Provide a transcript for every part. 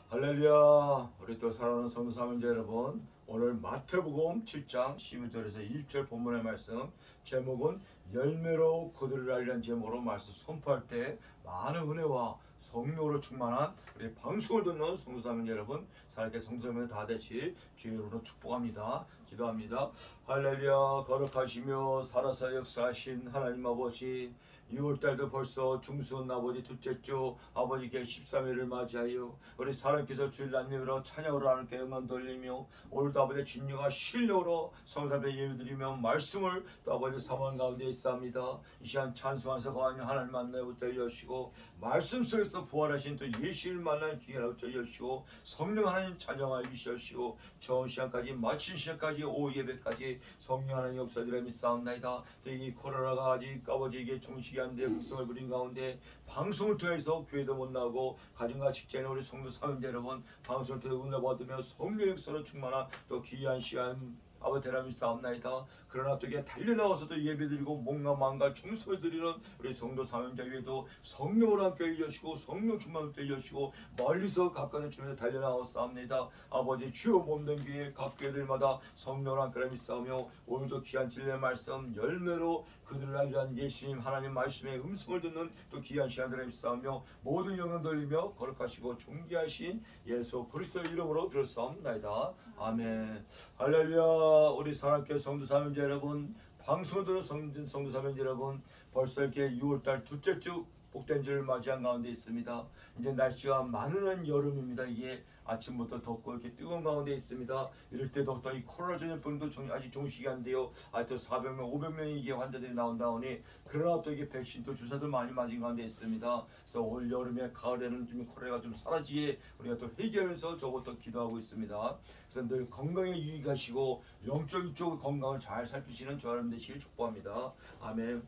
할렐루야. 우리 또 사랑하는 성도 사명자 여러분, 오늘 마태복음 7장 12절에서 1절 본문의 말씀, 제목은 열매로 그들을 알리는 제목으로 말씀 선포할 때 많은 은혜와 성령으로 충만한 우리 방송을 듣는 성도 사명자 여러분, 살게 성도님들 다 되시 주의 이름으로 축복합니다. 기도합니다. 할렐루야. 거룩하시며 살아서 역사하신 하나님 아버지, 6월달도 벌써 중순 아버지 둘째 주 아버지께 13일을 맞이하여 우리 사람께서 주일 날님으로 찬양으로 하나님께 영광 돌리며 오늘도 아버지 진리와 신령으로 성사에 예배드리며 말씀을 또 아버지 사모하는 가운데 있사옵니다. 이 시간 찬송하면서 거하는 하나님 만나부터 여시고 말씀 속에서 부활하신 또 예수를 만나는 기회라부터 여시고 성령 하나님 찬양하여 주시옵시고 좋은 시간까지 마친 시간까지 오후 예배까지 성령 하나님 역사들에 믿사옵나이다. 또 이 코로나가 아직 아버지에게 종식이 안 돼 국성을 부린 가운데 방송을 통해서 교회도 못 나오고 가정과 직장에 우리 성도 사명자 여러분 방송을 통해 은혜 받으며 성령 역사로 충만한 또 귀한 시간 아버지 대람이 싸움나이다. 그러나 또 이게 달려나와서도 예배드리고 몸과 마음과 정성을 드리는 우리 성도 사명자 위에도 성령으로 함께 해주시고 성령 충만을 해주시고 멀리서 가까운 주변에 달려나와 싸웁니다. 아버지 주여 몸된 교회 각 교회들마다 성령으로 함께 싸우며 오늘도 귀한 진리의 말씀 열매로 그들을 알리는 예수님 하나님 말씀의 음성을 듣는 또 귀한 시간들을 싸우며 모든 영광 돌리며 거룩하시고 존귀하신 예수 그리스도의 이름으로 드렸사옵나이다. 아멘. 할렐루야. 우리 사랑교회 성도 사명자 여러분, 방송을 듣는 성도 사명자 여러분, 벌써 이렇게 6월달 둘째 주 복된 주를 맞이한 가운데 있습니다. 이제 날씨가 많은 여름입니다. 이게 아침부터 덥고 이렇게 뜨거운 가운데 있습니다. 이럴 때도 또 이 코로나 전염병도 아직 종식이 안 돼요. 아직 또 400명, 500명이 이게 환자들이 나온다오니 그러나 또 이게 백신 또 주사도 많이 맞은 가운데 있습니다. 그래서 올 여름에 가을에는 좀 코로나가 좀 사라지게 우리가 또 회개하면서 저것도 기도하고 있습니다. 그래서 늘 건강에 유익하시고 영적 건강을 잘 살피시는 저 여러분 되시길 축복합니다. 아멘.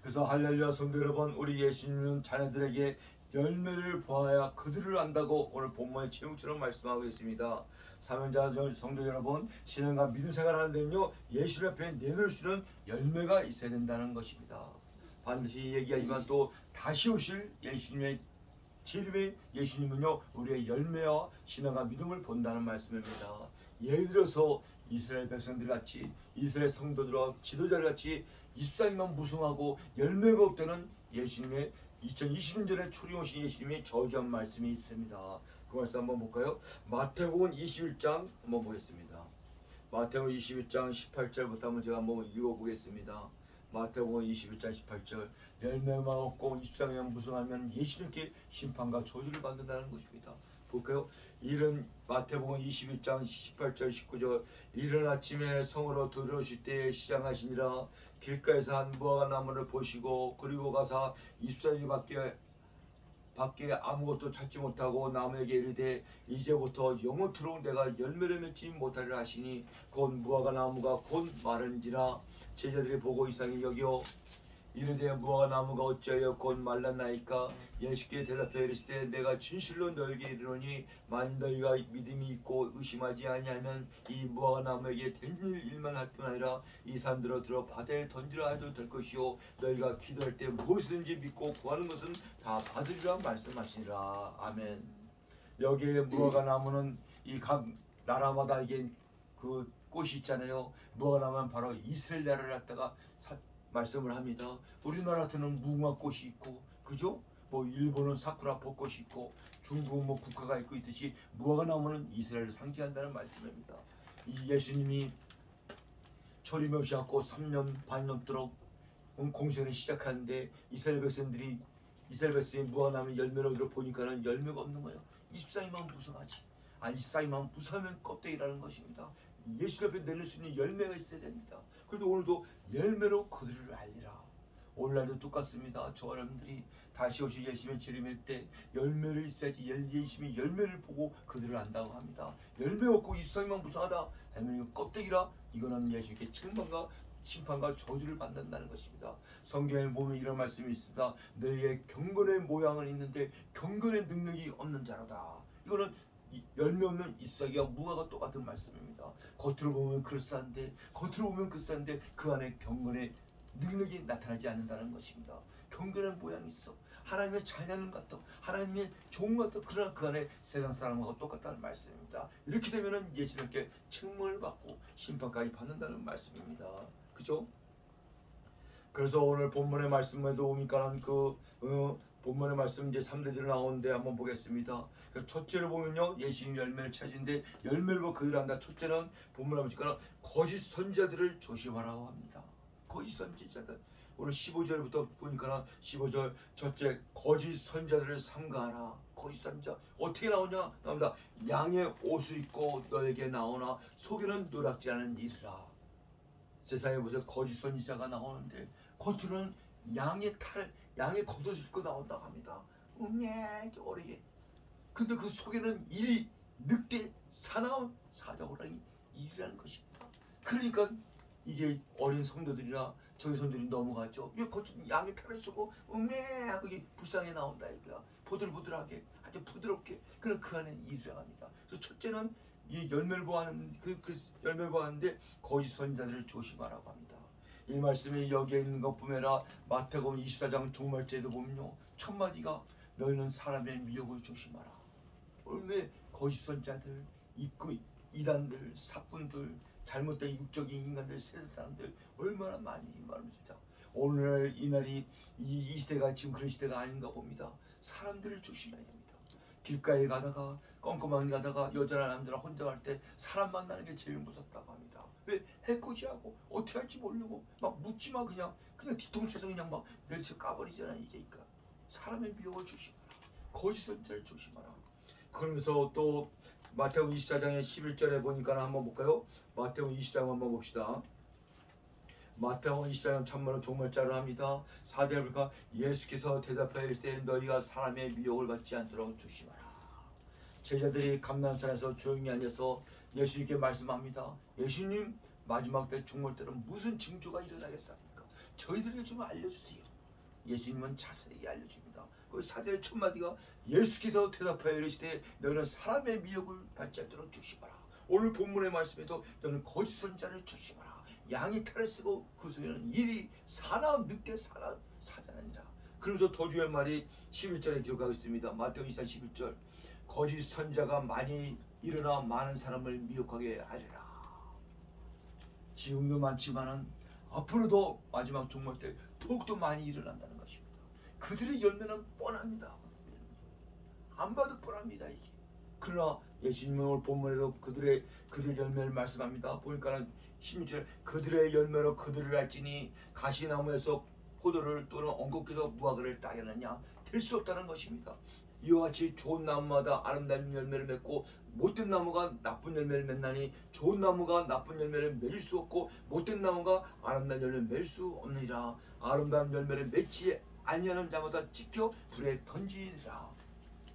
그래서 할렐루야 성도 여러분, 우리 예수님은 자녀들에게 열매를 보아야 그들을 안다고 오늘 본문의 제목처럼 말씀하고 있습니다. 사명자 성도 여러분, 신앙과 믿음 생활하는 데는요 예수 앞에 내놓을 수 있는 열매가 있어야 된다는 것입니다. 반드시 얘기하지만 또 다시 오실 예수님의 제1의 예수님은요 우리의 열매와 신앙과 믿음을 본다는 말씀입니다. 예를 들어서 이스라엘 백성들 같이 이스라엘 성도들과 지도자들 같이 24일만 무성하고 열매가 없다는 예수님의 2020년에 출리오신 예수님의 저주한 말씀이 있습니다. 그 말씀 한번 볼까요? 마태복음 21장 한번 보겠습니다. 마태복음 21장 18절부터 한번 제가 한번 읽어보겠습니다. 마태복음 21장 18절, 열매가 없고 24년 무성하면 예수님께 심판과 저주를 받는다는 것입니다. 볼까요? 이른 마태복음 21장 18절 19절, 이른 아침에 성으로 들어오실 때에 시장하시니라. 길가에서 한 무화과 나무를 보시고 그리고 가사 24일 밖에 아무것도 찾지 못하고 나무에게 이르되 이제부터 영원토록 내가 열매를 맺지 못하리라 하시니 곧 무화과 나무가 곧 마른지라. 제자들이 보고 이상히 여겨 이르되 무화과 나무가 어찌하여 곧 말랐나이까. 예수께 대답하여 이르시되 내가 진실로 너에게 이르노니 만일 너희가 믿음이 있고 의심하지 아니하면 이 무화과 나무에게 된 일만 할 뿐 아니라 이 산들어 들어 바다에 던지라 해도 될 것이요 너희가 기도할 때 무엇이든지 믿고 구하는 것은 다 받으리라 말씀하시니라. 아멘. 여기에 무화과 나무는 이 각 나라마다 이게 그 꽃이 있잖아요. 무화과 나무는 바로 이스라엘 나라를 갖다가 말씀을 합니다. 우리나라한테는 무궁화 꽃이 있고, 그죠? 뭐 일본은 사쿠라 벚꽃이 있고, 중국은 뭐 국화가 있고 있듯이 무화과 나무는 이스라엘을 상징한다는 말씀입니다. 이 예수님이 초림에 오셔갖고 3년 반 넘도록 공생을 시작하는데 이스라엘 백성이 무화과 나무 열매를 보니까는 열매가 없는 거예요. 24일만 무성하지. 24일만 무성하면 껍데기라는 것입니다. 예수 앞에 내릴 수 있는 열매가 있어야 됩니다. 그래도 오늘도 열매로 그들을 알리라. 오늘날도 똑같습니다. 저 여러분들이 다시 오실 예수님의 재림일 때 열매를 있어야지 예수님이 열매를 보고 그들을 안다고 합니다. 열매 없고 24일만 무성하다 하면 껍데기라. 이거는 예수님께 책망과 심판과 저주를 받는다는 것입니다. 성경에 보면 이런 말씀이 있습니다. 너희의 경건의 모양은 있는데 경건의 능력이 없는 자로다. 이거는 열매 없는 이삭이와 무화과 똑같은 말씀입니다. 겉으로 보면 그럴싸한데 그 안에 경건의 능력이 나타나지 않는다는 것입니다. 경건한 모양이 있어. 하나님의 자녀는 같다, 하나님의 종 같다. 그러나 그 안에 세상 사람하고 똑같다는 말씀입니다. 이렇게 되면은 예수님께 책망을 받고 심판까지 받는다는 말씀입니다. 그죠? 그래서 오늘 본문의 말씀에도 오니까 본문의 말씀 이제 3대들이 나오는데 한번 보겠습니다. 첫째로 보면요, 예수님 열매를 찾은데 열매를 보고 그들 한다. 첫째는 본문에 보니까 거짓 선지자들을 조심하라고 합니다. 거짓 선지자들. 오늘 15절부터 보니까 15절 첫째 거짓 선지자들을 삼가하라. 거짓 선지자 어떻게 나오냐? 나옵니다. 양의 옷을 입고 너에게 나오나 속에는 노랗지 않은 이르라. 세상에 무슨 거짓 선지자가 나오는데 겉으로는 양의 겉옷을 입고 나온다고 합니다. 어리게. 근데 그 속에는 일이 늑대 사나운 사자호랑이 일이라는 것입니다. 그러니까 이게 어린 성도들이나 저희 성도들이 넘어갔죠. 이게 겉은 양의 탈을 쓰고 하고 이게 불쌍해 나온다 이거야. 보들보들하게 아주 부드럽게. 그럼 그 안에 일이라고 합니다. 그래서 첫째는 이 열매를 보아하는 열매를 보았는데 거짓 선지자들을 조심하라고 합니다. 이 말씀이 여기에 있는 것 보면라 마태복음 24장 종말제도 보면요, 첫 마디가 너희는 사람의 미혹을 조심하라. 얼마나 거짓 선지자들, 이단들, 사꾼들, 잘못된 육적인 인간들, 세상 사람들 얼마나 많이 말합니다. 오늘 이날이 이 시대가 지금 그런 시대가 아닌가 봅니다. 사람들을 조심해야 됩니다. 길가에 가다가 껌껌한 가다가 여자나 남자나 혼자 갈 때 사람 만나는 게 제일 무섭다고 합니다. 왜? 해코지하고 어떻게 할지 모르고 막 묻지마 그냥 뒤통수에서 그냥 막 멸치 까버리잖아. 이제니까 사람의 미혹을 조심하라. 거짓 선지자를 조심하라. 그러면서 또 마태복음 24장의 11절에 보니까 한번 볼까요? 마태복음 24장 한번 봅시다. 마태복음 24장 참말로 종말자를 합니다. 4절 보니까 예수께서 대답하여 이르시되 너희가 사람의 미혹을 받지 않도록 조심하라. 제자들이 감난산에서 조용히 앉아서 예수님께 말씀합니다. 예수님, 마지막 때 종말 때는 무슨 징조가 일어나겠습니까? 저희들에게 좀 알려주세요. 예수님은 자세히 알려줍니다. 그 4절의 첫 마디가 예수께서 대답하여 이르시되 너희는 사람의 미혹을 받지 않도록 조심하라. 오늘 본문의 말씀에도 너는 거짓 선지자를 조심하라. 양이 탈을 쓰고 그 속에는 일이 사나운 늑대 사나운 사자니라. 그러면서 더 중요한 말이 11절에 기록하고 있습니다. 마태복음 24장 11절 거짓 선지자가 많이 일어나 많은 사람을 미혹하게 하리라. 지금도 많지만은 앞으로도 마지막 종말 때 더욱더 많이 일어난다는 것입니다. 그들의 열매는 뻔합니다. 안 봐도 뻔합니다 이게. 그러나 예수님은 오늘 본문에도 그들 열매를 말씀합니다. 보니까 16절에 그들의 열매로 그들을 알지니 가시나무에서 포도를 또는 엉겅퀴에서 무화과를 따겠느냐 될 수 없다는 것입니다. 이와 같이 좋은 나무마다 아름다운 열매를 맺고 못된 나무가 나쁜 열매를 맺나니 좋은 나무가 나쁜 열매를 맺을 수 없고 못된 나무가 아름다운 열매를 맺을 수 없느니라. 아름다운 열매를 맺지 아니하는 자마다 찍혀 불에 던지리라.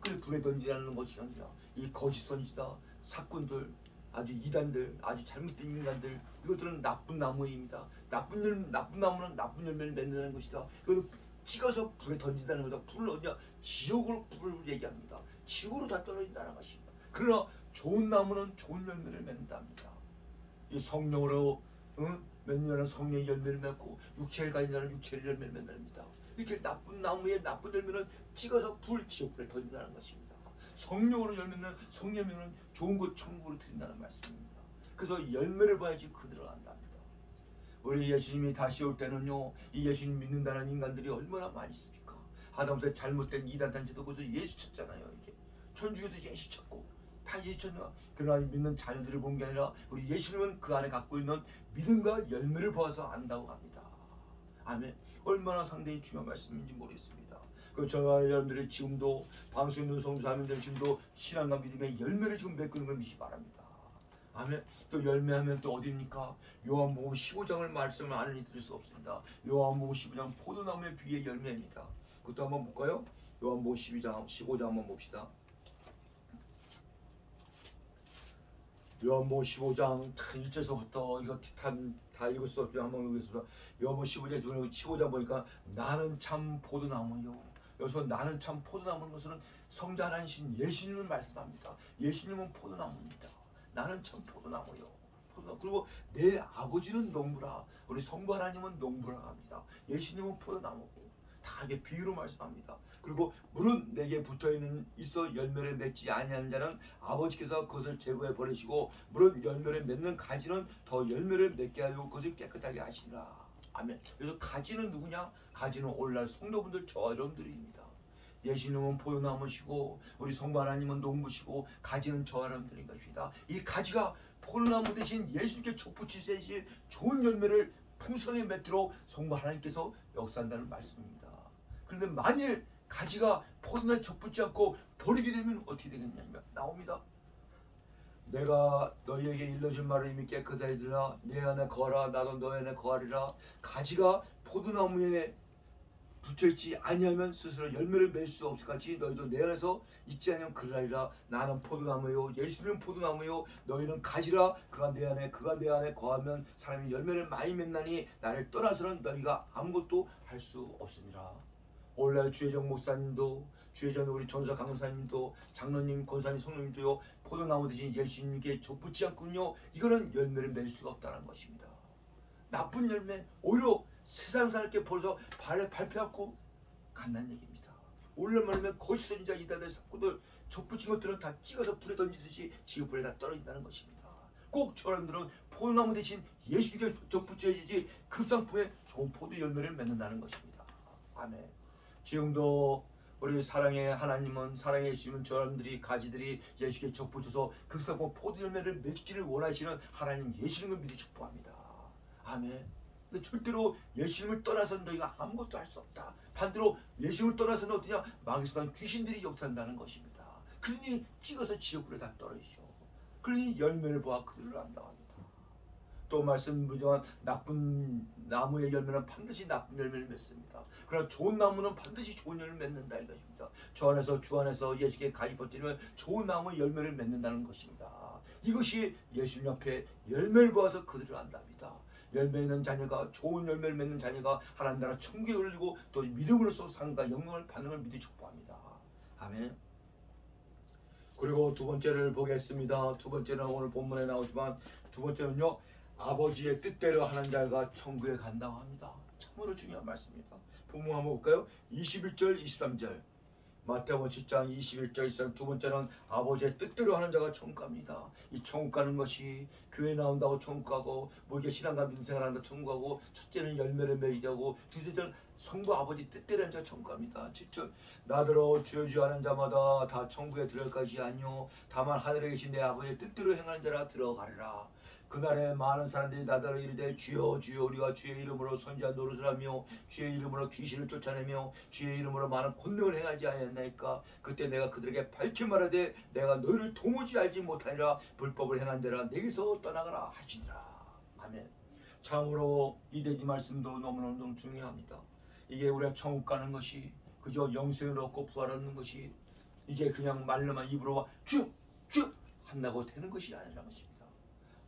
그 불에 던지라는 것이 아니라 이 거짓 선지자, 사꾼들, 아주 이단들, 아주 잘못된 인간들, 이것들은 나쁜 나무입니다. 나쁜 나무는 나쁜 열매를 맺는다는 것이다. 이거는 찍어서 불에 던진다는 것이다. 불을 어디냐? 지옥으로 불을 얘기합니다. 지옥으로 다 떨어진다는 것입니다. 그러나 좋은 나무는 좋은 열매를 맺는답니다. 이 성령으로 맺는 성령의 열매를 맺고 육체를 가진 자는 육체의 열매를 맺는답니다. 이렇게 나쁜 나무의 나쁜 열매는 찍어서 지옥불에 던진다는 것입니다. 성령으로 열매는 성령은 좋은 것 천국으로 드린다는 말씀입니다. 그래서 열매를 봐야지 그들을 안답니다. 우리 예수님이 다시 올 때는요, 이 예수님 믿는다는 인간들이 얼마나 많이 있습니까? 하다못해 잘못된 이단 단체도 거기서 예수 찾잖아요. 이게 천주교도 예수 찾고 다 예수 찾나? 그러나 믿는 자녀들을 본 게 아니라 우리 예수님은 그 안에 갖고 있는 믿음과 열매를 보아서 안다고 합니다. 아멘. 얼마나 상당히 중요한 말씀인지 모르겠습니다. 그 저와 여러분들이 지금도 방송에 있는 성도자매들 지금도 신앙과 믿음의 열매를 지금 맺고 있는 걸 믿기 바랍니다. 아멘. 또 열매하면 또 어디입니까? 요한복음 15장을 말씀을 안 하니 들을 수 없습니다. 요한복음 15장 포도나무의 비의 열매입니다. 그것도 한번 볼까요? 요한복음 15장 한번 봅시다. 요한복음 15장 1절서부터 이거 다 읽을 수 없지만 한번 읽겠습니다. 요한복음 15장 보니까 나는 참 포도나무요. 여기서 나는 참 포도나무는 것은 성자 하나님이신 예수님을 말씀합니다. 예수님은 포도나무입니다. 나는 참 포도나무요. 그리고 내 아버지는 농부라. 우리 성부 하나님은 농부라 합니다. 예수님은 포도나무고 다 이게 비유로 말씀합니다. 그리고 물은 내게 있어 열매를 맺지 아니하는 자는 아버지께서 그것을 제거해 버리시고 물은 열매를 맺는 가지는 더 열매를 맺게 하려고 그것을 깨끗하게 하시니라. 아멘. 그래서 가지는 누구냐? 가지는 오늘날 성도분들 저와 여러분들입니다. 예수님은 포도나무시고 우리 성부 하나님은 농부시고 가지는 저와 여러분들인 것입니다. 이 가지가 포도나무 대신 예수님께 촛붙이듯이 좋은 열매를 풍성하게 맺도록 성부 하나님께서 역사한다는 말씀입니다. 그런데 만일 가지가 포도나무에 촛붙지 않고 버리게 되면 어떻게 되겠냐면 나옵니다. 내가 너희에게 일러준 말을 이미 깨끗하게 들으라. 내 안에 거하라 나도 너희 안에 거하리라. 가지가 포도나무에 붙여있지 아니하면 스스로 열매를 맺을 수 없을 같이 너희도 내 안에서 있지 아니하면 그러하리라. 나는 포도나무요 예수님은 포도나무요 너희는 가지라. 그가 내 안에 거하면 사람이 열매를 많이 맺나니 나를 떠나서는 너희가 아무것도 할 수 없습니다. 오늘날 주혜정 목사님도 주혜정 우리 전사 강사님도 장로님 권사님 성령님도요 포도나무 대신 예수님께 좁붙지 않군요. 이거는 열매를 맺을 수가 없다는 것입니다. 나쁜 열매 오히려 세상 사람께 벌써 발표하고 간다는 얘기입니다. 오늘날 말하면 거짓 선지자 이단의 사고들 젖붙인 것들은 다 찍어서 불에 던지듯이 지옥불에 다 떨어진다는 것입니다. 꼭 저런들은 포도나무 대신 예수님께 젖붙여야지 급상포에 좋은 포도 열매를 맺는다는 것입니다. 아멘. 지금도 우리 사랑의 하나님은 사랑의 예수님은 저람들이 가지들이 예수께 젖붙여서 극상포 포도 열매를 맺기를 원하시는 하나님 예수님을 믿어 축복합니다. 아멘. 근데 절대로 예수님을 떠나서는 너희가 아무것도 할 수 없다. 반대로 예수님을 떠나서는 어떠냐? 마귀스탄 귀신들이 역사한다는 것입니다. 그러니 찍어서 지옥불에 다 떨어지죠. 그러니 열매를 보아 그들을 안다고 합니다. 또 말씀드리지만 나쁜 나무의 열매는 반드시 나쁜 열매를 맺습니다. 그러나 좋은 나무는 반드시 좋은 열매를 맺는다 이것입니다. 주 안에서 예수께 가지 버티면 좋은 나무의 열매를 맺는다는 것입니다. 이것이 예수님 앞에 열매를 보아서 그들을 안답니다. 열매 있는 자녀가 좋은 열매를 맺는 자녀가 하나님 나라 천국에 올리고 또 믿음으로써 상과 영광을 받는 걸 믿어 축복합니다. 아멘. 그리고 두 번째를 보겠습니다. 두 번째는 오늘 본문에 나오지만 두 번째는요. 아버지의 뜻대로 하는 자가 천국에 간다고 합니다. 참으로 중요한 말씀입니다. 본문 한번 볼까요? 21절 23절 마태복음 7장 21절 23절 두 번째는 아버지의 뜻대로 하는 자가 천국 갑니다. 이 천국 가는 것이 교회 나온다고 천국 가고 뭐 이렇게 신앙과 믿음 생활한다고 천국 가고 첫째는 열매를 맺자고 둘째는 성부 아버지 뜻대로 하는 자가 천국 갑니다. 7절 나더러 주여 주여 하는 자마다 다 천국에 들어갈 것이 아니요 다만 하늘에 계신 내 아버지의 뜻대로 행하는 자라 들어가리라. 그날에 많은 사람들이 나더러 이르되 주여 주여 우리가 주의 이름으로 선지자 노릇을 하며 주의 이름으로 귀신을 쫓아내며 주의 이름으로 많은 권능을 행하지 아니하였나이까. 그때 내가 그들에게 밝히 말하되 내가 너희를 도무지 알지 못하니라. 불법을 행한 자라 내게서 떠나가라 하시니라. 아멘. 참으로 이 돼지 말씀도 너무너무 중요합니다. 이게 우리가 천국 가는 것이 그저 영생을 얻고 부활하는 것이 이게 그냥 말로만 입으로 쭉 한다고 되는 것이 아니라는 것입니다.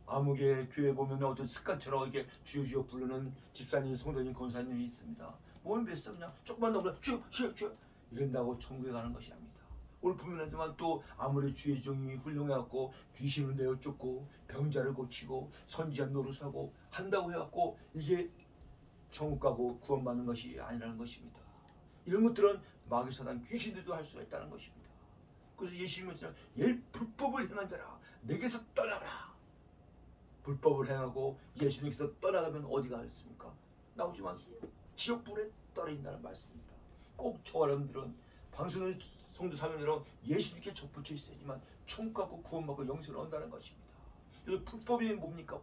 아무개 교회 보면 어떤 습관처럼 이렇게 주여 주여 부르는 집사님, 성도님, 권사님이 있습니다. 뭘 뱃어 그냥 조금만 더 불러 주여 이런다고 천국에 가는 것이 아닙니다. 오늘 보면 또 아무리 주의 종이 훌륭해갖고 귀신을 내어 쫓고 병자를 고치고 선지자 노릇하고 한다고 해갖고 이게 천국 가고 구원받는 것이 아니라는 것입니다. 이런 것들은 마귀 사단 귀신들도 할 수가 있다는 것입니다. 그래서 예수님은 불법을 행한 자라 내게서 떠나라. 불법을 행하고 예수님께서 떠나가면 어디가 있습니까? 나오지만 지옥불에 떨어진다는 말씀입니다. 꼭 저와 여러분들은 방송의 성도 사명대로 예수님께 접붙여 있어야지만 천국 가고 구원받고 영생을 얻는다는 것입니다. 그래서 불법이 뭡니까?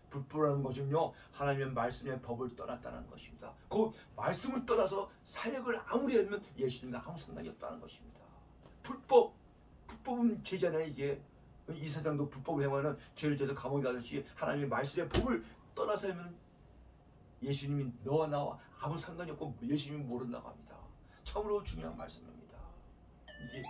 불법이라는 것은요 하나님의 말씀의 법을 떠났다는 것입니다. 그 말씀을 떠나서 사역을 아무리 하면 예수님과 아무 상관이 없다는 것입니다. 불법은 죄잖아요. 이게 이 세상도 불법을 행하면 죄를 져서 감옥에 가듯이 하나님의 말씀의 법을 떠나서 하면 예수님이 너와 나와 아무 상관이 없고 예수님이 모른다고 합니다. 참으로 중요한 말씀입니다. 이게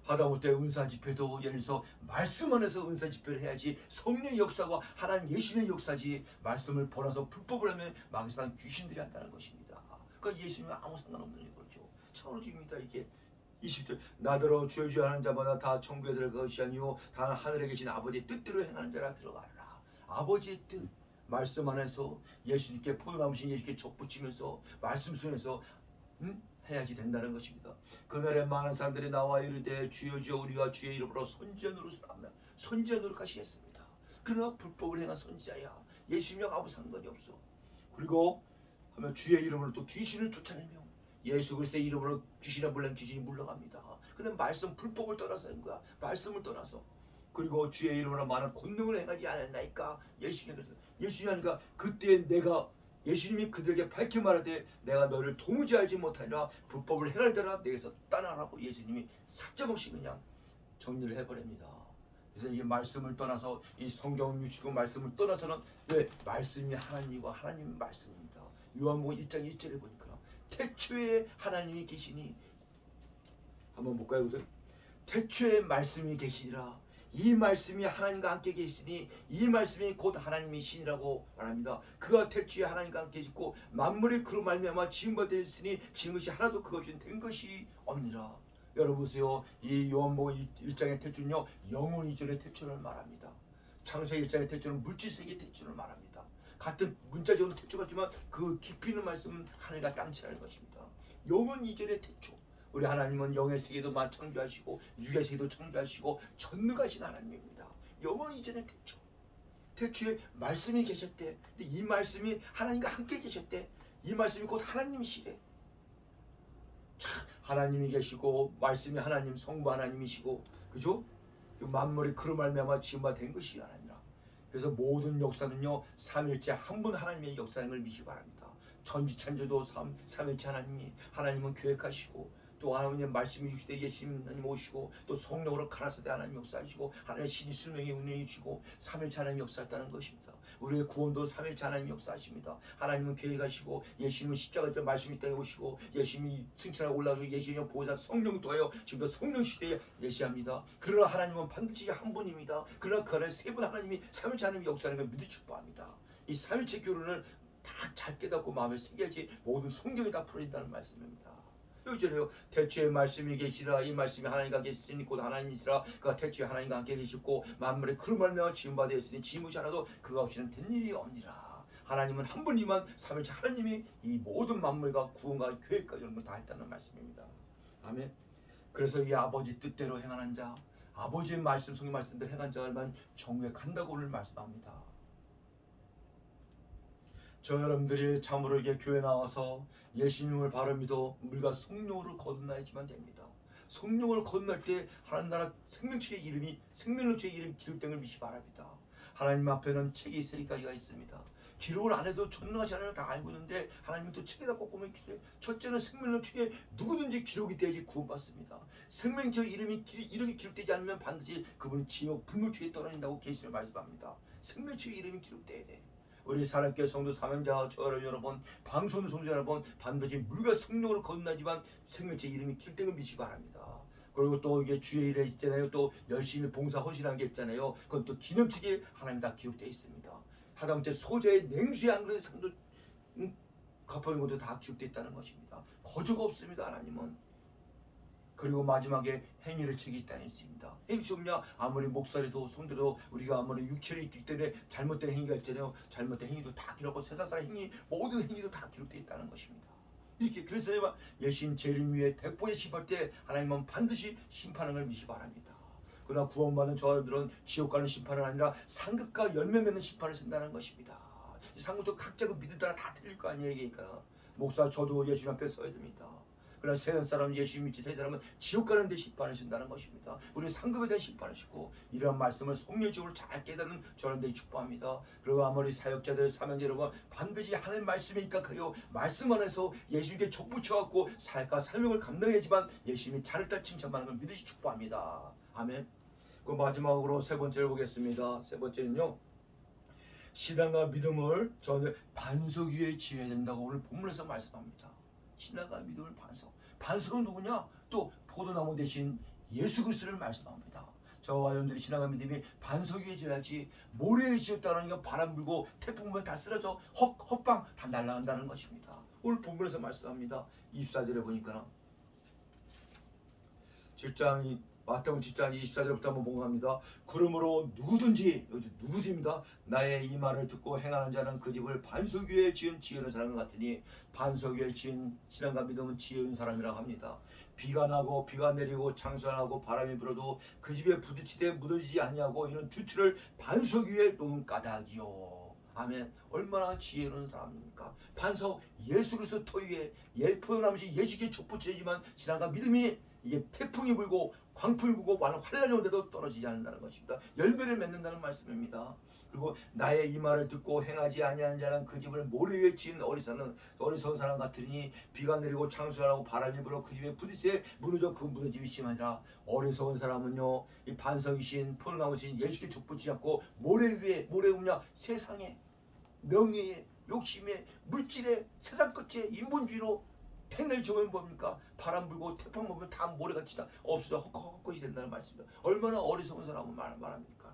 하다못해 은사 집회도 예를 들어서 말씀 안에서 은사 집회를 해야지 성령의 역사와 하나님 예수님의 역사지 말씀을 벌어서 불법을 하면 마귀사단 귀신들이 한다는 것입니다. 그러니까 예수님은 아무 상관없는 거죠. 참으로 중요합니다. 이게 20절 나더러 주여 주여 하는 자마다 다 천국에 들어갈 것이 아니요 다 하늘에 계신 아버지의 뜻대로 행하는 자라 들어가라. 아버지의 뜻 말씀 안에서 예수님께 포도나무신 예수님께 족붙이면서 말씀 속에서 해야지 된다는 것입니다. 그날에 많은 사람들이 나와 이르되 주여 주여 우리가 주의 이름으로 선지자 노릇을 하며 선지자 노릇까지 했습니다. 그러나 불법을 행한 선지자야 예수님과 아무 상관이 없어. 그리고 하면 주의 이름으로 또 귀신을 쫓아내며 예수 그리스도의 이름으로 귀신을 물려면 귀신이 물러갑니다. 근데 말씀 불법을 떠나서 한 거야. 말씀을 떠나서. 그리고 주의 이름으로 많은 권능을 행하지 않았나이까. 예수님이 하니까 그때 내가 예수님이 그들에게 밝히 말하되 내가 너를 도무지 알지 못하리라 불법을 행할때라 내게서 떠나라고 예수님이 사정없이 그냥 정리를 해버립니다. 그래서 이 말씀을 떠나서 이 성경 유치고 말씀을 떠나서는 왜 말씀이 하나님이고 하나님이 말씀입니다. 요한복음 1장 1절에 보니까 태초에 하나님이 계시니 한번 볼까요? 그들? 태초에 말씀이 계시니라. 이 말씀이 하나님과 함께 계시니 이 말씀이 곧 하나님이시니라고 말합니다. 그가 태초에 하나님과 함께 계시고 만물이 그로 말미암아 지은 바 되었으니 지은 것이 하나도 그 없이 된 것이 없니라. 여러분 보세요. 이 요한복음 1장의 태초는요 영원 이전의 태초를 말합니다. 창세기 1장의 태초는 물질세계의 태초를 말합니다. 같은 문자적으로 태초 같지만 그 깊이 있는 말씀은 하늘과 땅치라는 것입니다. 영원 이전의 태초. 우리 하나님은 영의 세계도 창조하시고 육의 세계도 창조하시고 전능하신 하나님입니다. 영원 이전의 태초. 태초에 말씀이 계셨대. 근데 이 말씀이 하나님과 함께 계셨대. 이 말씀이 곧 하나님이시래. 참 하나님이 계시고 말씀이 하나님 성부 하나님이시고 그죠? 만물이 그로 말미암아 지은 바 된 것이 하나님이라. 그래서 모든 역사는요 삼일째 한 분 하나님의 역사임을 믿기 바랍니다. 천지천지도 삼일째 하나님은 계획하시고 또 하나님의 말씀이 주시되 예수님 오시고 또 성령으로 가라사대 하나님 역사하시고 하나님의 신이 수명이 운명이 주시고 삼일째 하나님 역사했다는 것입니다. 우리의 구원도 삼일째 하나님 역사하십니다. 하나님은 계획하시고 예수님은 십자가 때 말씀이 땅에 오시고 예수님이 승천하고 올라가시고 예수님은 보호자 성령 더하여 지금도 성령 시대에 예시합니다. 그러나 하나님은 반드시 한 분입니다. 그러나 그 안에 세 분 하나님이 삼일째 하나님이 역사하는 걸 믿으시기 바랍니다. 이 삼일째 교론을 다 잘 깨닫고 마음에 새겨야지 모든 성경이 다 풀어진다는 말씀입니다. 여기잖아요. 태초에 말씀이 계시라. 이 말씀이 하나님과 계시니 곧 하나님이시라. 그가 태초에 하나님과 함께 계셨고 만물의 그로 말미암아 지은 바 되었으니 지은 것이 하나도 그가 없이는 된 일이 없니라. 하나님은 한 분이만 삼일째 하나님이 이 모든 만물과 구원과 계획과 이런 걸 다 했다는 말씀입니다. 아멘. 그래서 이 아버지 뜻대로 행하는 자 아버지의 말씀 성경 말씀대로 행한 자만 정욕에 간다고 오늘 말씀합니다. 저 여러분들이 참으로 이게 교회 나와서 예수님을 바로 믿어 물과 성령으로 거듭나야지만 됩니다. 성령을 거듭날 때 하나님 나라 생명책의 이름이 생명책의 이름이 기록된 걸 믿기 바랍니다. 하나님 앞에는 책이 3가지가 있습니다. 기록을 안 해도 전능하신 하나님을 다 알고 있는데 하나님은 또 책에다 꼭 보면 첫째는 생명책에 누구든지 기록이 되어야지 구원받습니다. 생명책의 이름이 이렇게 기록되지 않으면 반드시 그분은 지옥 불물책에 떨어진다고 계시를 말씀합니다. 생명책의 이름이 기록돼야 돼. 우리 사랑교회 성도 사명자 저를 여러분 방송 성도 여러분 반드시 물과 성령으로 거듭나지만 생명체 이름이 기록된 걸 믿으시기 바랍니다. 그리고 또 이게 주의 일에 있잖아요. 또 열심히 봉사 허신한 게 있잖아요. 그건 또 기념책에 하나님 다 기록되어 있습니다. 하다못해 소재의 냉수에 한 그릇 상도 갚아준 것도 다 기록되어 있다는 것입니다. 거저가 없습니다. 하나님은. 그리고 마지막에 행위를 책이 있다는 있습니다. 행위 없냐? 아무리 목사라도 성도도 우리가 아무리 육체를 있기 때문에 잘못된 행위가 있잖아요. 잘못된 행위도 다 기록하고 세상사람 행위 모든 행위도 다 기록되어 있다는 것입니다. 이렇게 그래서 예수님 재림 위에 백보에 심할 때 하나님은 반드시 심판하는 걸 믿기 바랍니다. 그러나 구원받는 저들은 지옥 가는 심판은 아니라 상급과 열매 맺는 심판을 쓴다는 것입니다. 이 상급도 각자 그 믿음 따라 다 틀릴 거 아니에요. 그러니까 목사 저도 예수님 앞에 서야 됩니다. 그러나 세상 사람 예수 믿지 세 사람은 지옥 가는 데 심판을 신다는 것입니다. 우리는 상급에 대한 심판을 시고 이러한 말씀을 성령적으로 잘 깨닫는 저런데 축복합니다. 그리고 아무리 사역자들 사명자 여러분 반드시 하나님 말씀에 입각하여 말씀 안에서 예수님께 족붙여갖고 사역과 사명을 감당해야지만 예수님이 잘했다 칭찬받는 걸 믿으시 축복합니다. 아멘. 그 마지막으로 세 번째를 보겠습니다. 세 번째는요. 신앙과 믿음을 저는 반석 위에 지어야 된다고 오늘 본문에서 말씀합니다. 신앙과 믿음을 반석은 누구냐? 또 포도나무 대신 예수 그리스도를 말씀합니다. 저와 여러분들이 신앙과 믿음이 반석 위에 지어야지 모래에 지었다는 건 바람 불고 태풍 불면 다 쓰러져 헛방 다 날아간다는 것입니다. 오늘 본문에서 말씀합니다. 24절에 보니까 7장 마태복음 7장 24절부터 한번 봉합니다. 그러므로 누구든지, 여기 누구입니다. 나의 이 말을 듣고 행하는 자는 그 집을 반석 위에 지은 지혜로운 사람 같으니, 반석 위에 지은 신앙과 믿음은 지혜로운 사람이라고 합니다. 비가 나고 비가 내리고 창수가 나고 바람이 불어도 그 집에 부딪히되 무너지지 아니하고 이는 주추를 반석 위에 놓은 까닭이요. 아멘. 얼마나 지혜로운 사람입니까? 반석 예수 그리스도 터 위에 포도나무시 예수께 족붙이지만 신앙과 믿음이 이게 태풍이 불고 광풍이 불고 많은 환란이 온데도 떨어지지 않는다는 것입니다. 열매를 맺는다는 말씀입니다. 그리고 나의 이 말을 듣고 행하지 아니하는 자는 그 집을 모래 위에 지은 어리석은 사람 같으니 비가 내리고 창수가 나고 바람이 불어 그 집에 부딪히되 무너져 그 무너짐이 심하니라. 어리석은 사람은요, 이 반석이신 포도나무신 예수께 족붙지 않고 모래 위에, 모래 뭐냐, 세상에 명예에 욕심에 물질에 세상 끝에 인본주의로 팽날 저면 뭡니까? 바람 불고 태풍 불면 다 모래같이 다 없어져 헛것이 된다는 말씀입니다. 얼마나 어리석은 사람은 말합니까?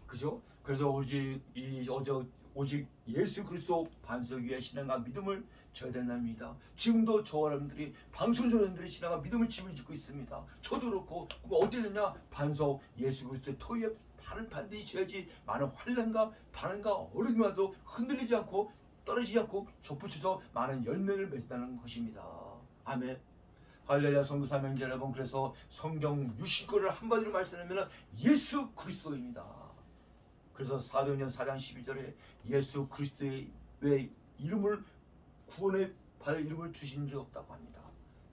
그죠? 그래서 오직 예수 그리스도 반석 위에 신앙과 믿음을 져야 된답니다. 지금도 저와 여러분들이 방송조연들이 신앙과 믿음을 집을 짓고 있습니다. 저도 그렇고. 어떻게 되냐? 반석 예수 그리스도의 터 위에 발을 반드시 쳐야지 많은 환난과 반응과 어려움에도 흔들리지 않고 떨어지지 않고 접붙여서 많은 열매를 맺는다는 것입니다. 아멘. 할렐루야. 성도 사명자 여러분, 그래서 성경 유신거를 한마디로 말씀하면 예수 그리스도입니다. 그래서 사도행전 4장 12절에 예수 그리스도의 외 이름을 구원에 받을 이름을 주신 게 없다고 합니다.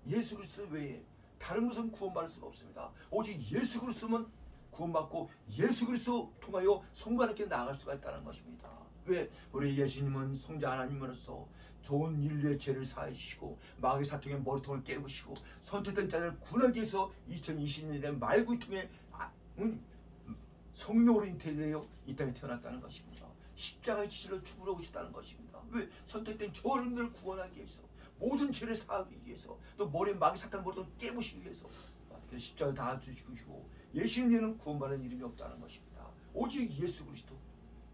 예수 그리스도 외에 다른 것은 구원받을 수가 없습니다. 오직 예수 그리스도만 구원받고 예수 그리스도 통하여 성부 하나님께 나아갈 수가 있다는 것입니다. 왜? 우리 예수님은 성자 하나님으로서 좋은 인류의 죄를 사해 주시고 마귀 사통의 머리통을 깨부시고 선택된 자를 구원하기 위해서 2020년에 말구이 통해 성령으로 잉태되어 이 땅에 태어났다는 것입니다. 십자가의 지실로 죽으러 오셨다는 것입니다. 왜? 선택된 저 여러분들을 구원하기 위해서, 모든 죄를 사하기 위해서, 또 머리에 마귀 사탄 머리통을 깨부시기 위해서 십자가 다 주시고 예수님에는 구원받는 이름이 없다는 것입니다. 오직 예수 그리스도.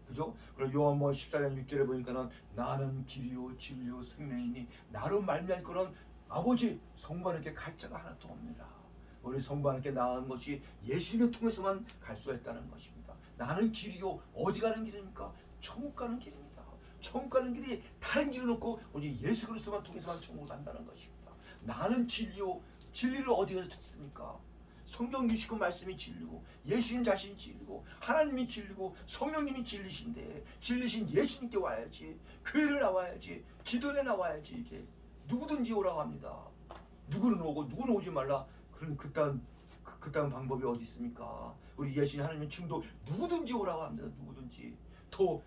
그죠? 그리고 요한복음 14장 6절에 보니까는 나는 길이요 진리요 생명이니 나로 말미암을 거는 아버지 성부 하나님께 갈 자가 하나도 없느라. 우리 성부 하나님께 나아가는 것이 예수님을 통해서만 갈 수가 있다는 것입니다. 나는 길이요. 어디 가는 길입니까? 천국 가는 길입니다. 천국 가는 길이 다른 길은 없고 오직 예수 그리스도만 통해서만 천국 간다는 것입니다. 나는 진리요. 진리를 어디에서 찾습니까? 성경 유식한 말씀이 진리고 예수님 자신이 진리고 하나님이 진리고 성령님이 진리신데 진리신 예수님께 와야지, 교회를 나와야지, 기도에 나와야지. 이게 누구든지 오라고 합니다. 누구는 오고 누구는 오지 말라. 그런 그딴 방법이 어디 있습니까? 우리 예수님 하나님의 층도 누구든지 오라고 합니다. 누구든지. 또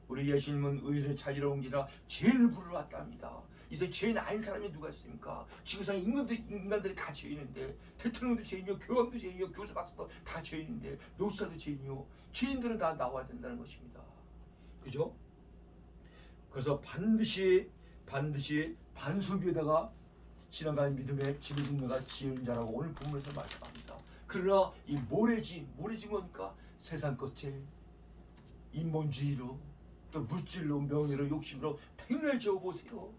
우리 예수님은 의를 찾으러 온 게 아니라 죄인을 부르러 왔답니다. 이제 죄인 아닌 사람이 누가 있습니까? 지구상 인간들이 다 죄인인데, 대통령도 죄인이요, 교황도 죄인이요, 교수 박사도 다 죄인인데, 노사도 죄인이요. 죄인들은 다 나와야 된다는 것입니다. 그죠? 그래서 반드시 반석 위에다가 신앙과 믿음의 집을 짓는 가 지은 자라고 오늘 본문에서 말씀합니다. 그러나 이 모래지 뭡니까? 세상 끝에 인본주의로 또 물질로 명예로 욕심으로 백날 지어보세요.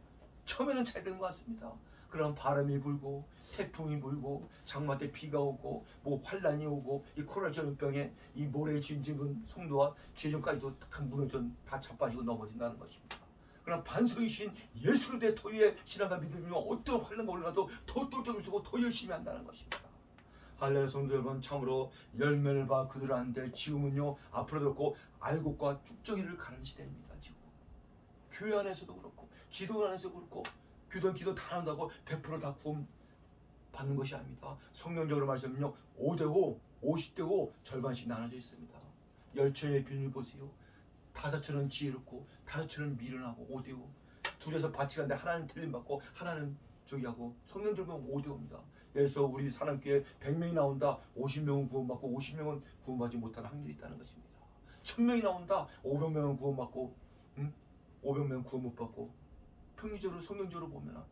처음에는 잘 된 것 같습니다. 그럼 바람이 불고 태풍이 불고 장마 때 비가 오고 뭐 환란이 오고 이 코로나 전염병에 이 모래에 지은 집은 성도와 죄전까지도 다 무너져 다 자빠지고 넘어진다는 것입니다. 그러나 반석이신 예수를 대 토위에 신앙과 믿음이면 어떤 환란과 올라가도 더 똘똘 쓰고 더 열심히 한다는 것입니다. 할렐루야. 성도 여러분, 참으로 열매를 봐 그들 하는데 지금은요 앞으로도 그렇고 알곡과 쭉정이를 가는 시대입니다. 지금 교회 안에서도 그렇고 기도 안에서 그렇고 기도 다 한다고 100% 구원 받는 것이 아닙니다. 성경적으로 말씀은요 5대5 50대5 절반씩 나눠져 있습니다. 열처의 비밀 보세요. 5처는 지혜롭고 5처는 미련하고 5대5. 둘에서 밭이 가는데 하나는 틀림받고 하나는 저기하고 성경적으로 보면 5대5입니다. 그래서 우리 사람교회 100명이 나온다. 50명은 구원받고 50명은 구원받지 못하는 확률이 있다는 것입니다. 1000명이 나온다. 500명은 구원받고 500명은 구원 못 받고. 평균적으로 성경적으로 보면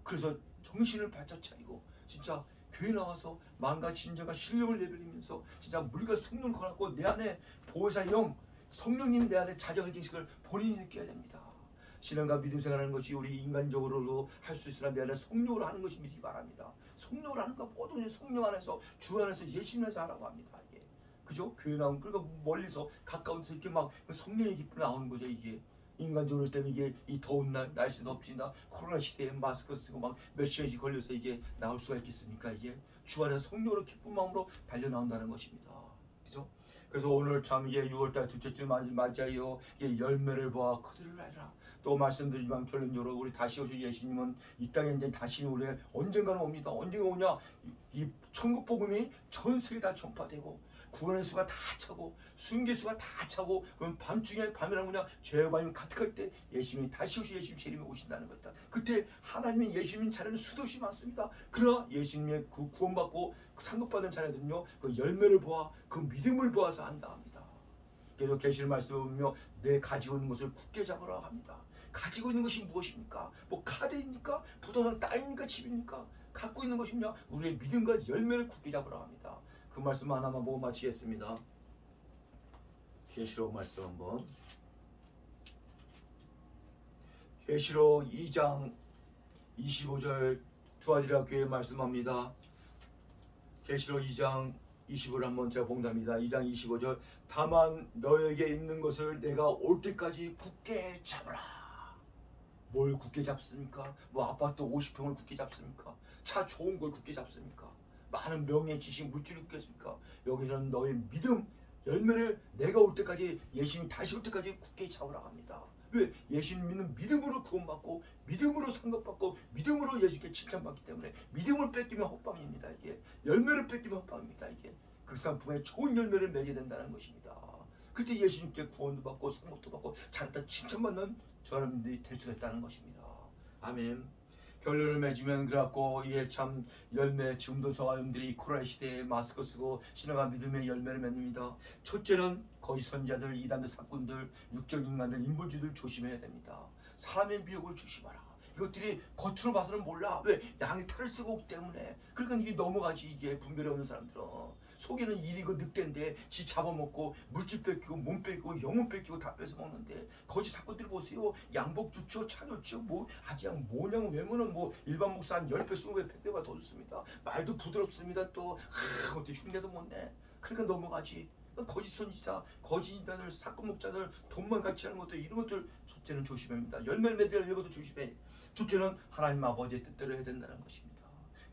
그래서 정신을 바짝 차리고 진짜 교회 나와서 마음과 진정과 신령을 내버리면서 진짜 물과 성령을 갖고 내 안에 보혜사 영 성령님 내 안에 자정의 정식을 본인이 느껴야 됩니다. 신앙과 믿음 생활하는 것이 우리 인간적으로도 할 수 있으나 내 안에 성령으로 하는 것이 믿기 바랍니다. 성령으로 하는 것 모든 성령 안에서 주 안에서 예수 안에서 하라고 합니다. 이게 그죠? 교회 나오면 그러니까 멀리서 가까운 데서 이렇게 막 성령의 기쁨이 나오는 거죠. 이게 인간적으로 때문에 이게 이 더운 날 날씨 덥지나 코로나 시대에 마스크 쓰고 막 몇 시간씩 걸려서 이게 나올 수가 있겠습니까? 이게 주 안에서 성령으로 기쁜 마음으로 달려 나온다는 것입니다. 그죠? 그래서 오늘 참 이게 6월달 둘째 주 맞아요. 이게 열매를 보아 그들을 알라. 또 말씀드리지만 결론적으로 우리 다시 오실 예수님은 이 땅에 이제 다시 우리 언젠가는 옵니다. 언제가 오냐? 이 천국 복음이 전 세계 다 전파되고 구원의 수가 다 차고 순교수가 다 차고 그럼 밤중에 밤이라는 거냐? 죄와 밤이 가득할 때 예수님이 다시 오실 예수님 재림에 오신다는 것이다. 그때 하나님의 예수님 자녀는 수도시 많습니다. 그러나 예수님의 그 구원받고 상급받은 자녀들은요 그 열매를 보아 그 믿음을 보아서 안다 합니다. 그래서 계시를 말씀을 보며 내 가지고 있는 것을 굳게 잡으라 합니다. 가지고 있는 것이 무엇입니까? 뭐 카드입니까? 부동산 땅입니까? 집입니까? 갖고 있는 것이냐? 우리의 믿음과 열매를 굳게 잡으라 합니다. 그 말씀 하나만 보고 마치겠습니다. 계시록 말씀 한번. 계시록 2장 25절 두아디라 교회 말씀합니다. 계시록 2장 25를 한번 제가 봉답니다. 2장 25절 다만 너에게 있는 것을 내가 올 때까지 굳게 잡으라. 뭘 굳게 잡습니까? 뭐 아파트 50평을 굳게 잡습니까? 차 좋은 걸 굳게 잡습니까? 많은 명예, 지식, 물질을 굳겠습니까? 여기서는 너의 믿음, 열매를 내가 올 때까지 예수님이 다시 올 때까지 굳게 잡으라 합니다. 왜? 예수님 믿는 믿음으로 구원받고 믿음으로 상급받고 믿음으로 예수께 칭찬받기 때문에 믿음을 뺏기면 헛방입니다. 이게 열매를 뺏기면 헛방입니다. 이게 그 상품에 좋은 열매를 맺게 된다는 것입니다. 그때 예수님께 구원도 받고 상급도 받고 잘했다 칭찬받는 저사람들이 될 수 있다는 것입니다. 아멘. 결론을 맺으면 그래갖고 이게 참 열매 지금도 저와 여러분들이 코로나 시대에 마스크 쓰고 신앙과 믿음의 열매를 맺습니다. 첫째는 거짓 선지자들, 이단들, 사꾼들, 육적 인간들, 인본주의들 조심해야 됩니다. 사람의 미혹을 조심하라. 이것들이 겉으로 봐서는 몰라. 왜? 양의 탈을 쓰고 오기 때문에. 그러니까 이게 넘어가지. 이게 분별이 없는 사람들은 속에는 일이고 늑대인데 지 잡아먹고 물질 뺏기고 몸 뺏기고 영혼 뺏기고 다 뺏어먹는데 거짓 사건들 보세요. 양복 좋죠, 차 좋죠, 뭐 아주 그냥 모양 외모는 뭐 일반 목사 한 10배, 20배, 100배가 더 좋습니다. 말도 부드럽습니다. 또 어떻게 흉내도 못 내. 그러니까 넘어가지. 거짓 선지자, 거짓 인단들, 사건 목자들, 돈만 같이 하는 것들 이런 것들 첫째는 조심합니다. 열매를 맺으려는 것도 조심해. 둘째는 하나님 아버지의 뜻대로 해야 된다는 것입니다.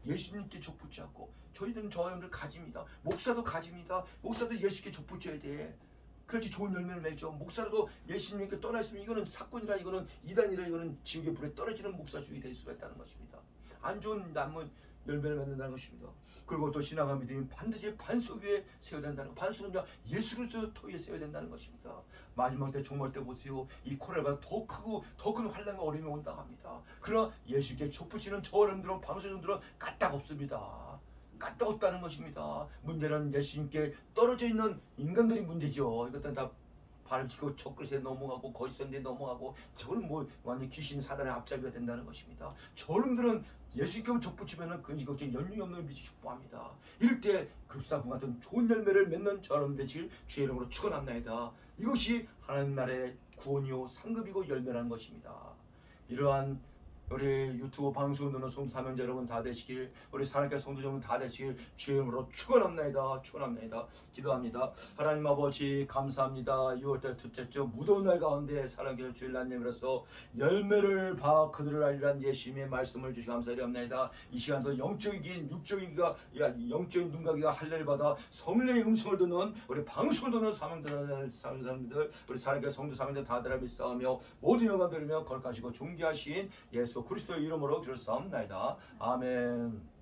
예수님께 족붙지 않고 저희들은 저와 여러분들 가집니다. 목사도 가집니다. 목사도 예수께 족붙여야 돼. 그렇지 좋은 열매를 맺죠. 목사라도 예수님께 떠나 있으면 이거는 사건이라 이거는 이단이라 이거는 지옥의 불에 떨어지는 목사주의 될 수가 있다는 것입니다. 안 좋은 나무 열매를 맺는다는 것입니다. 그리고 또 신앙과 믿음이 반드시 반석 위에 세워야 된다는 것. 반석은 예수 그리스도 터 위에 세워야 된다는 것입니다. 마지막 때 종말 때 보세요. 이 코로나가 더 크고 더 큰 환난과 어려움이 온다고 합니다. 그러나 예수께 족붙이는 저 여러분들은 방송인들은 까딱 없습니다. 까딱 없다는 것입니다. 문제는 예수님께 떨어져 있는 인간들이 문제죠. 이것들은 다 발을 짚고 젖그릇에 넘어가고 거짓 선지에 넘어가고 저는 뭐 완전 귀신 사단의 앞잡이가 된다는 것입니다. 저놈들은 예수님께 족붙이면은 그 이것이 연륜이 없는 빛이 축복합니다. 이럴 때 급사분 같은 좋은 열매를 맺는 저놈 되실 주의 이름으로 축원합나이다. 이것이 하나님 나라의 구원이요 상급이고 열매라는 것입니다. 이러한 우리 유튜브 방송 듣는 성사명자 여러분 다 되시길, 우리 사랑의 성도 여러분 다 되시길 주의 이름으로 축원합나이다. 축원합나이다. 기도합니다. 하나님 아버지 감사합니다. 6월달 둘째 주 무더운 날 가운데 사랑의 주일 날님으로서 열매를 봐 그들을 알리란 예수님의 말씀을 주시 감사드립니다. 이 시간도 영적인 육적인 영적인 눈가기가 할례를 받아 성령의 음성을 듣는 우리 방송을 듣는 사람들 우리 사랑의 성도 사명자 다들 믿사오며 모든 영광 들으며 거룩하시고 존귀하신 예수 그리스도의 이름으로 기도사옵나이다. 아멘.